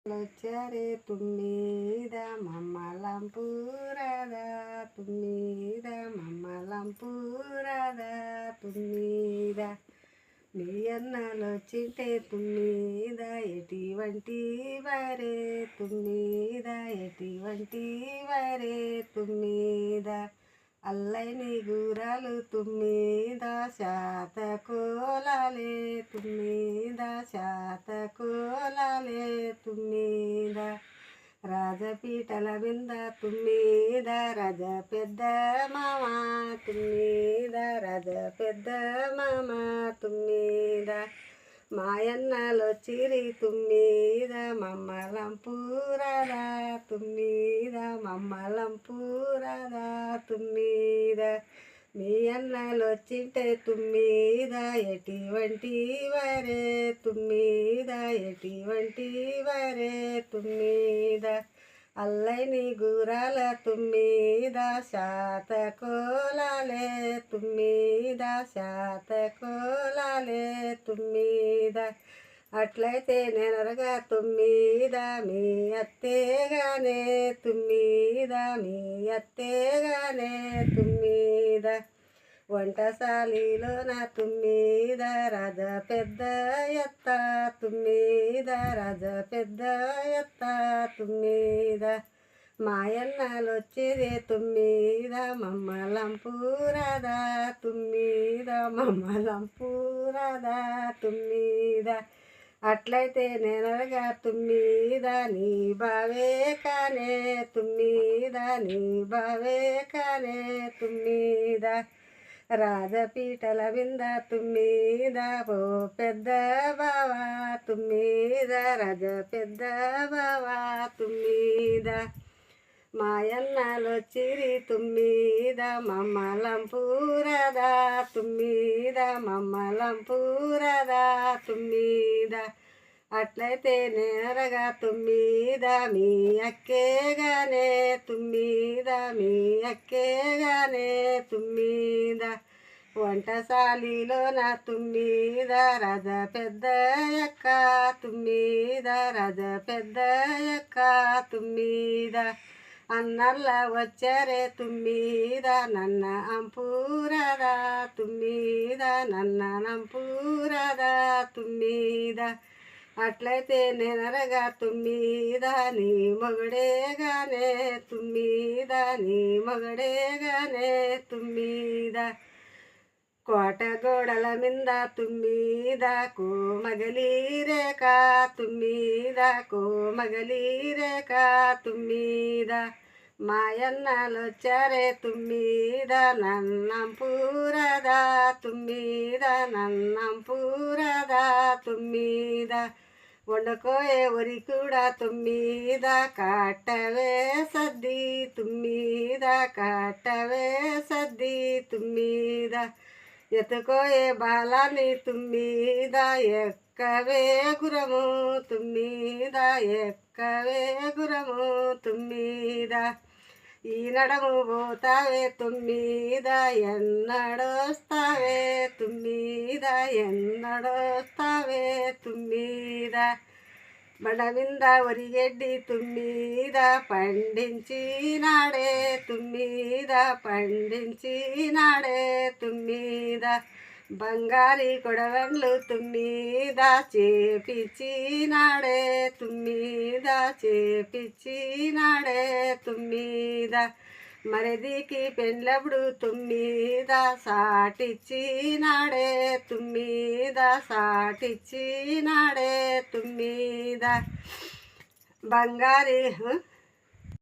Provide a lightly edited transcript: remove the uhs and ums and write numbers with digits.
వచ్చారే తుమ్మీద మమ్మలంపూరద తుమ్మీద మమ్మలంపూరద తుమ్మీద మీ అన్నలు వచ్చింటే తుమ్మీద ఎటువంటి వరే తుమ్మీద ఎటువంటి వరే తుమ్మీద అల్లైని గురాలు తుమ్మీద శాత కోలాలే తుమ్మీద శాత కోలాలే తుమ్మీద రాజపీటల బింద తుమ్మీద రజ పెద్ద మామ తుమ్మీద రజ పెద్ద మామ తుమ్మీద మాయన్నలొచ్చిరి తుమ్మీద మమ్మలంపూరద తుమ్మీద మమ్మలంపూరద తుమ్మీద మీ అన్నలొచ్చింటే తుమ్మీద ఎటువంటి వరే తుమ్మీద ఎటువంటి వరే తుమ్మీద అల్లైని గురాల తుమ్మీద శాత కోలాలే తుమ్మీద శాత కోలాలే తుమ్మీద అట్లయితే నెనరగా తుమ్మీద మీ అత్తేగానే తుమ్మీద మీ అత్తేగానే తుమ్మీద వంటశాలిలో నా తుమ్మీద రాజ పెద్ద ఎత్త తుమ్మీద రాజ పెద్ద ఎత్త తుమ్మీద మాయన్నలొచ్చిరే తుమ్మీద మమ్మలంపూరద తుమ్మీద మమ్మలంపూరద తుమ్మీద అట్లయితే నెనరగా తుమ్మీద నీ బావే కానే తుమ్మీద నీ బావే కానే తుమ్మీద రాజపీటల బింద తుమ్మీద ఓ పెద్ద బావా తుమ్మీద రాజ పెద్ద బావా తుమ్మీద మాయన్నలొచ్చిరి తుమ్మీద మమ్మలంపూరద తుమ్మీద మమ్మలంపూరద తుమ్మీద అట్లయితే నేరగా తుమ్మీద మీ అక్కేగానే తుమ్మీద మీ అక్కేగానే తుమ్మీద వంటశాలిలో నా తుమ్మీద రజ పెద్ద ఎక్క తుమ్మీద రజ పెద్ద ఎక్క తుమ్మీద అన్నల్ల వచ్చారే తుమ్మీద నన్న అంపూరద తుమ్మీద నన్న నంపూరద తుమ్మీద అట్లయితే నెనరగా తుమ్మీద నీ మొగడేగానే తుమ్మీద నీ మొగడేగానే తుమ్మీద కోట గోడల మింద తుమ్మీద కోమగలీరేక తుమ్మీద కోమగలీరేక తుమ్మీద మాయన్నలొచ్చారే తుమ్మీద నన్నంపూరద తుమ్మీద నన్నంపూరద తుమ్మీద వండుకోయే ఒరి కూడా తుమ్మీద కట్టవే సద్ది తుమ్మీద కట్టవే సద్ది తుమ్మీద ఎత్తుకోయే బాలాన్ని తుమ్మీద ఎక్కవే గురము తుమ్మీద ఎక్కవే గురము తుమ్మీద ఈ నడము పోతావే తుమ్మీద ఎన్నడొస్తావే తుమ్మీద ఎన్నడొస్తావే తుమ్మీద బండవింద ఒరిగెడ్డి తుమ్మీద పండించినాడే తుమ్మీద పండించినాడే తుమ్మీద బంగారి కొడవన్లు తుమ్మీద చేపిచ్చినాడే తుమ్మీద చేపిచ్చినాడే తుమ్మీద మరిదికి పెండ్లప్పుడు తుమ్మీద సాటిచ్చినాడే తుమ్మీద సాటిచ్చినాడే తుమ్మీద బంగారి